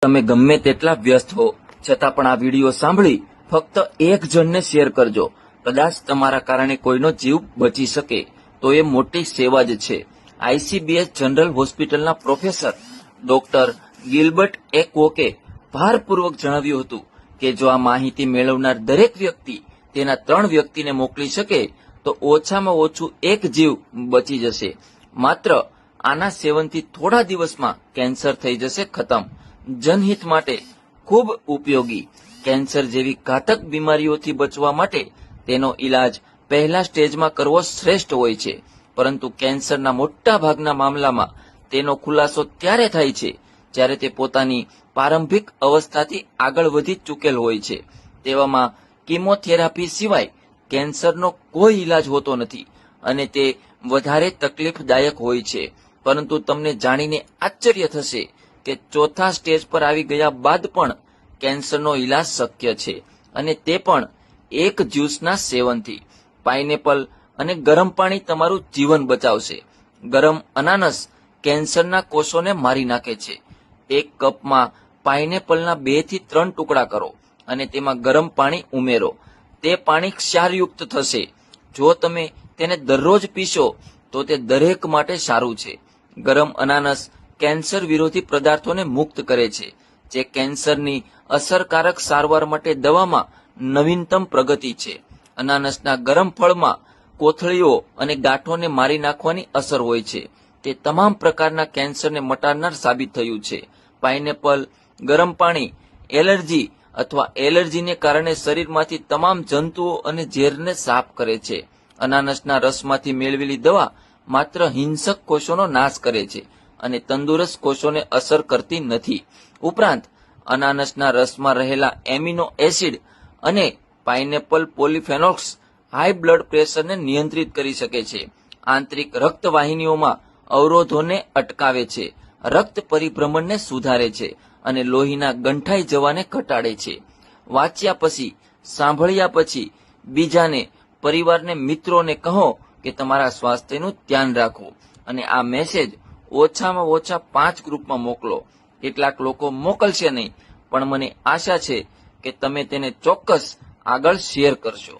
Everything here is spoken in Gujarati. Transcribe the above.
તમે ગમે તેટલા વ્યસ્ત હો છતાં પણ આ વિડીયો સાંભળી ફક્ત એક જણને શેર કરજો. કદાચ તમારા કારણે કોઈનો જીવ બચી શકે તો એ મોટી સેવા જ છે. આઈસીબીએસ જનરલ હોસ્પિટલના પ્રોફેસર ડોક્ટર ગિલબર્ટ એકવોકે ભારપૂર્વક જણાવ્યું હતું કે જો આ માહિતી મેળવનાર દરેક વ્યક્તિ તેના 3 વ્યક્તિને મોકલી શકે તો ઓછામાં ઓછું એક જીવ બચી જશે. માત્ર આના સેવનથી થોડા દિવસમાં કેન્સર થઈ જશે ખતમ. જનહિત માટે ખૂબ ઉપયોગી. કેન્સર જેવી ઘાતક બીમારીઓથી બચવા માટે તેનો ઈલાજ પહેલા સ્ટેજમાં કરવો શ્રેષ્ઠ હોય છે, પરંતુ કેન્સરના મોટા ભાગના મામલામાં તેનો ખુલાસો ત્યારે થાય છે જ્યારે તે પોતાની પ્રારંભિક અવસ્થાથી આગળ વધી ચૂકેલ હોય છે. તેવામાં કીમોથેરાપી સિવાય કેન્સરનો કોઈ ઈલાજ હોતો નથી અને તે વધારે તકલીફદાયક હોય છે. પરંતુ તમને જાણીને આશ્ચર્ય થશે કે ચોથા સ્ટેજ પર આવી ગયા બાદ પણ કેન્સરનો ઈલાજ શક્ય છે, અને તે પણ એક જ્યુસના સેવનથી. પાઇનેપલ અને ગરમ પાણી તમારું જીવન બચાવશે. ગરમ અનાનસ કેન્સરના કોષોને મારી નાખે છે. એક કપમાં પાઇનેપલના 2 થી 3 ટુકડા કરો અને તેમાં ગરમ પાણી ઉમેરો. તે પાણી ક્ષારયુક્ત થશે. જો તમે તેને દરરોજ પીશો તો તે દરેક માટે સારું છે. ગરમ અનાનસ કેન્સર વિરોધી પદાર્થોને મુક્ત કરે છે, જે કેન્સરની અસરકારક સારવાર માટે દવામાં નવીનતમ પ્રગતિ છે. અનાનસના ગરમ ફળમાં કોથળીઓ અને ગાંઠોને મારી નાખવાની અસર હોય છે. તે તમામ પ્રકારના કેન્સરને મટાડનાર સાબિત થયું છે. પાઇનેપલ ગરમ પાણી એલર્જી અથવા એલર્જીને કારણે શરીરમાંથી તમામ જંતુઓ અને ઝેરને સાફ કરે છે. અનાનસના રસમાંથી મેળવેલી દવા માત્ર હિંસક કોષોનો નાશ કરે છે અને તંદુરસ્ત કોષોને અસર કરતી નથી. ઉપરાંત અનાનસના રસમાં રહેલા એમિનો એસિડ અને પાઇનેપલ પોલિફેનોલ્સ હાઈ બ્લડ પ્રેશરને નિયંત્રિત કરી શકે છે. આંતરિક રક્તવાહિનીઓમાં અવરોધોને અટકાવે છે, રક્ત પરિભ્રમણને સુધારે છે અને લોહીના ગંઠાઈ જવાને ઘટાડે છે. વાંચ્યા પછી, સાંભળ્યા પછી બીજાને, પરિવારને, મિત્રોને કહો કે તમારા સ્વાસ્થ્યનું ધ્યાન રાખો અને આ મેસેજ ઓછામાં ઓછા 5 ગ્રુપમાં મોકલો. કેટલાક લોકો મોકલશે નહીં, પણ મને આશા છે કે તમે તેને ચોક્કસ આગળ શેર કરશો.